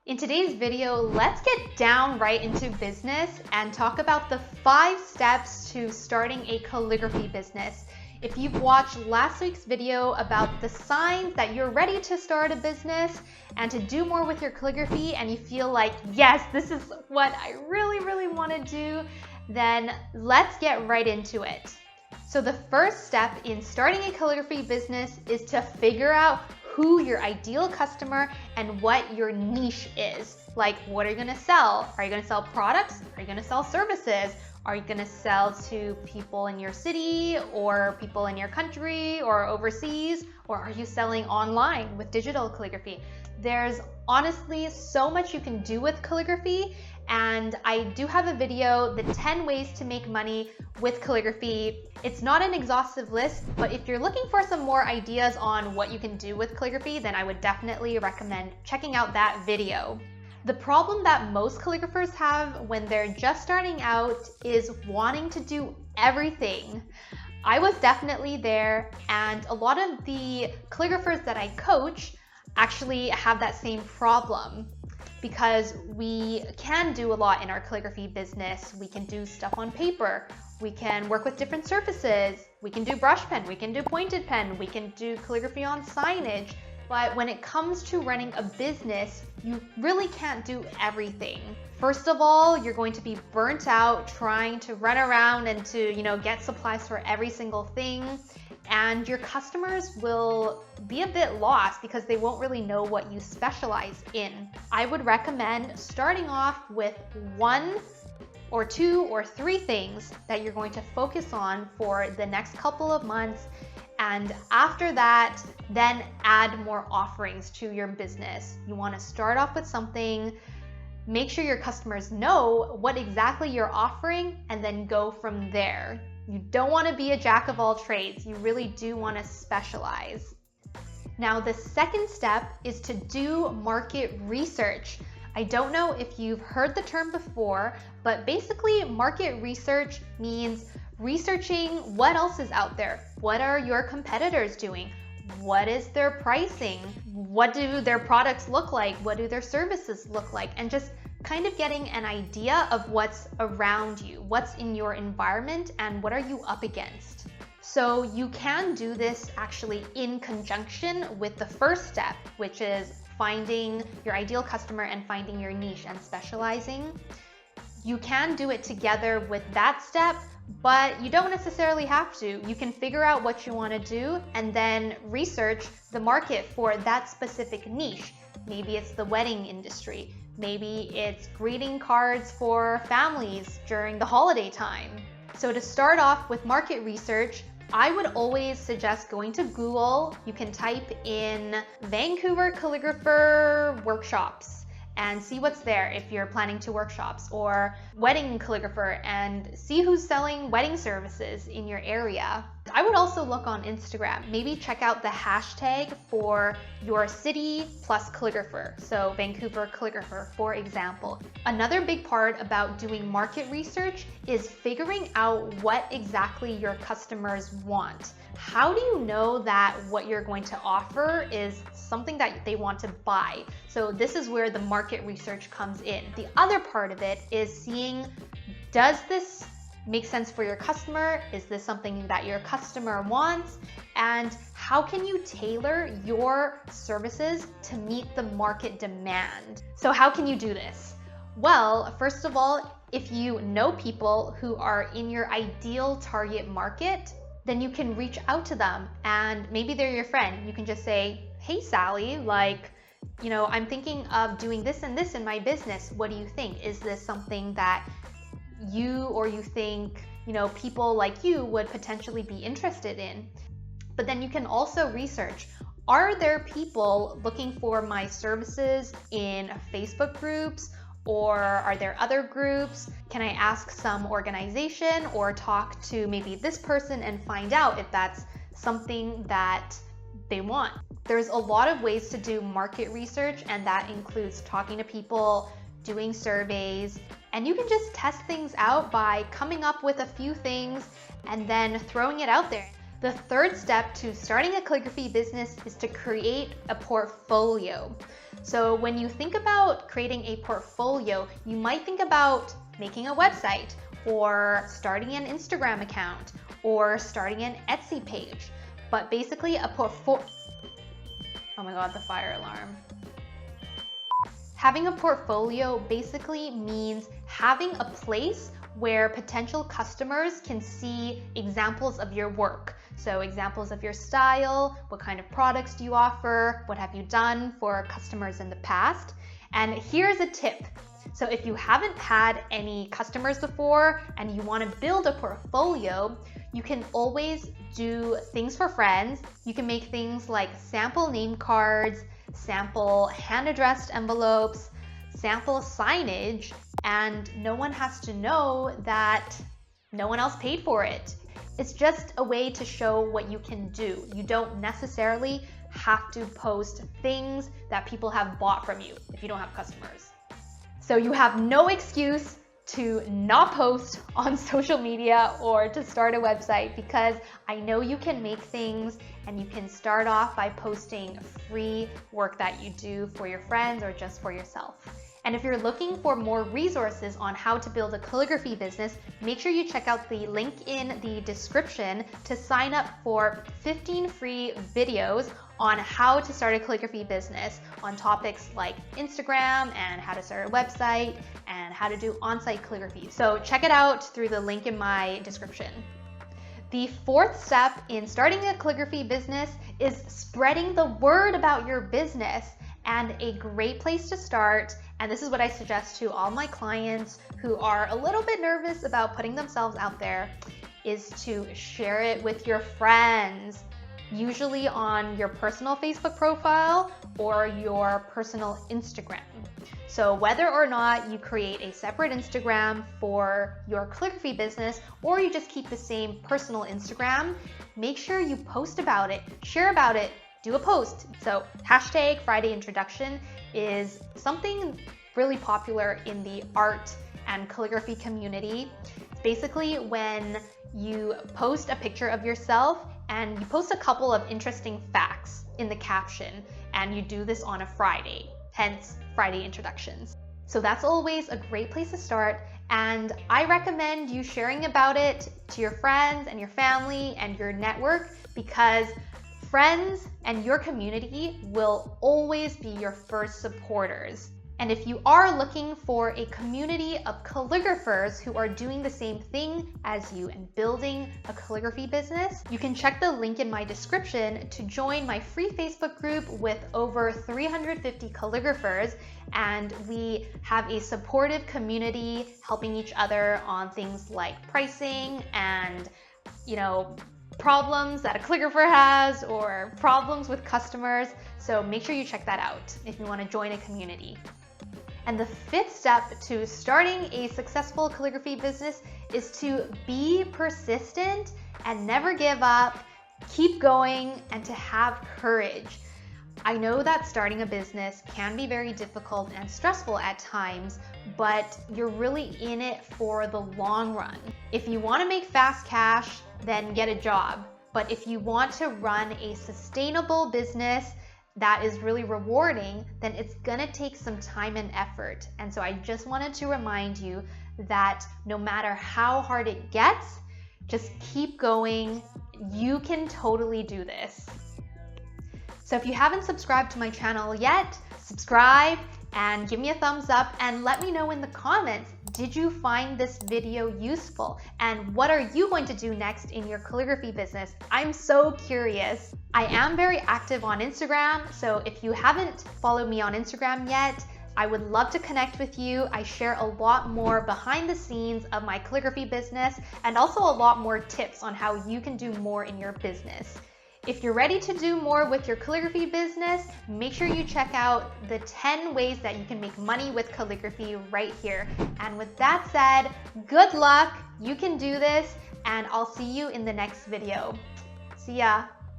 In today's video, let's get down right into business and talk about the 5 steps to starting a calligraphy business. If you've watched last week's video about the signs that you're ready to start a business and to do more with your calligraphy and you feel like, yes, this is what I really want to do, then let's get right into it. So the first step in starting a calligraphy business is to figure out who your ideal customer and what your niche is. Like, what are you gonna sell? Are you gonna sell products? Are you gonna sell services? Are you gonna sell to people in your city or people in your country or overseas? Or are you selling online with digital calligraphy? There's honestly so much you can do with calligraphy, and I do have a video, the 10 ways to make money with calligraphy. It's not an exhaustive list, but if you're looking for some more ideas on what you can do with calligraphy, then I would definitely recommend checking out that video. The problem that most calligraphers have when they're just starting out is wanting to do everything. I was definitely there, and a lot of the calligraphers that I coach actually have that same problem, because we can do a lot in our calligraphy business. We can do stuff on paper, we can work with different surfaces, we can do brush pen, we can do pointed pen, we can do calligraphy on signage. But when it comes to running a business, you really can't do everything. First of all, you're going to be burnt out trying to run around and to, get supplies for every single thing. And your customers will be a bit lost because they won't really know what you specialize in. I would recommend starting off with 1 or 2 or 3 things that you're going to focus on for the next couple of months. And after that, then add more offerings to your business. You want to start off with something, make sure your customers know what exactly you're offering, and then go from there. You don't want to be a jack of all trades. You really do want to specialize. Now, the second step is to do market research. I don't know if you've heard the term before, but basically market research means researching what else is out there. What are your competitors doing? What is their pricing? What do their products look like? What do their services look like? And just kind of getting an idea of what's around you, what's in your environment, and what are you up against. So you can do this actually in conjunction with the first step, which is finding your ideal customer and finding your niche and specializing. You can do it together with that step, but you don't necessarily have to. You can figure out what you want to do and then research the market for that specific niche. Maybe it's the wedding industry. Maybe it's greeting cards for families during the holiday time. So to start off with market research, I would always suggest going to Google. You can type in Vancouver calligrapher workshops and see what's there if you're planning to workshops, or wedding calligrapher and see who's selling wedding services in your area. I would also look on Instagram, maybe check out the hashtag for your city plus calligrapher. So Vancouver calligrapher, for example. Another big part about doing market research is figuring out what exactly your customers want. How do you know that what you're going to offer is something that they want to buy? So this is where the market research comes in. The other part of it is seeing, does this make sense for your customer? Is this something that your customer wants? And how can you tailor your services to meet the market demand? So how can you do this? Well, first of all, if you know people who are in your ideal target market, then you can reach out to them, and maybe they're your friend. You can just say, hey Sally, I'm thinking of doing this and this in my business. What do you think? Is this something that you think, people like you would potentially be interested in? But then you can also research, are there people looking for my services in Facebook groups? Or are there other groups? Can I ask some organization or talk to maybe this person and find out if that's something that they want? There's a lot of ways to do market research, and that includes talking to people, doing surveys, and you can just test things out by coming up with a few things and then throwing it out there. The third step to starting a calligraphy business is to create a portfolio. So when you think about creating a portfolio, you might think about making a website or starting an Instagram account or starting an Etsy page. But basically a portfolio, oh my God, the fire alarm. Having a portfolio basically means having a place where potential customers can see examples of your work. So examples of your style, what kind of products do you offer, what have you done for customers in the past. And here's a tip. So if you haven't had any customers before and you want to build a portfolio, you can always do things for friends. You can make things like sample name cards, sample hand-addressed envelopes, sample signage, and no one has to know that no one else paid for it. It's just a way to show what you can do. You don't necessarily have to post things that people have bought from you if you don't have customers. So you have no excuse to not post on social media or to start a website, because I know you can make things and you can start off by posting free work that you do for your friends or just for yourself. And if you're looking for more resources on how to build a calligraphy business, make sure you check out the link in the description to sign up for 15 free videos on how to start a calligraphy business on topics like Instagram and how to start a website and how to do on-site calligraphy. So check it out through the link in my description. The fourth step in starting a calligraphy business is spreading the word about your business. And a great place to start, and this is what I suggest to all my clients who are a little bit nervous about putting themselves out there, is to share it with your friends, usually on your personal Facebook profile or your personal Instagram. So whether or not you create a separate Instagram for your calligraphy business or you just keep the same personal Instagram, make sure you post about it, share about it, do a post. So hashtag Friday Introduction is something really popular in the art and calligraphy community. It's basically when you post a picture of yourself and you post a couple of interesting facts in the caption, and you do this on a Friday, hence Friday Introductions. So that's always a great place to start, and I recommend you sharing about it to your friends and your family and your network, because friends and your community will always be your first supporters. And if you are looking for a community of calligraphers who are doing the same thing as you and building a calligraphy business, you can check the link in my description to join my free Facebook group with over 350 calligraphers. And we have a supportive community helping each other on things like pricing and, problems that a calligrapher has or problems with customers. So make sure you check that out if you want to join a community. And the fifth step to starting a successful calligraphy business is to be persistent and never give up, keep going, and to have courage. I know that starting a business can be very difficult and stressful at times, but you're really in it for the long run. If you want to make fast cash, then get a job. But if you want to run a sustainable business that is really rewarding, then it's gonna take some time and effort. And so I just wanted to remind you that no matter how hard it gets, just keep going. You can totally do this. So if you haven't subscribed to my channel yet, subscribe and give me a thumbs up and let me know in the comments, did you find this video useful? And what are you going to do next in your calligraphy business? I'm so curious. I am very active on Instagram, so if you haven't followed me on Instagram yet, I would love to connect with you. I share a lot more behind the scenes of my calligraphy business and also a lot more tips on how you can do more in your business. If you're ready to do more with your calligraphy business, make sure you check out the 10 ways that you can make money with calligraphy right here. And with that said, good luck, you can do this, and I'll see you in the next video. See ya.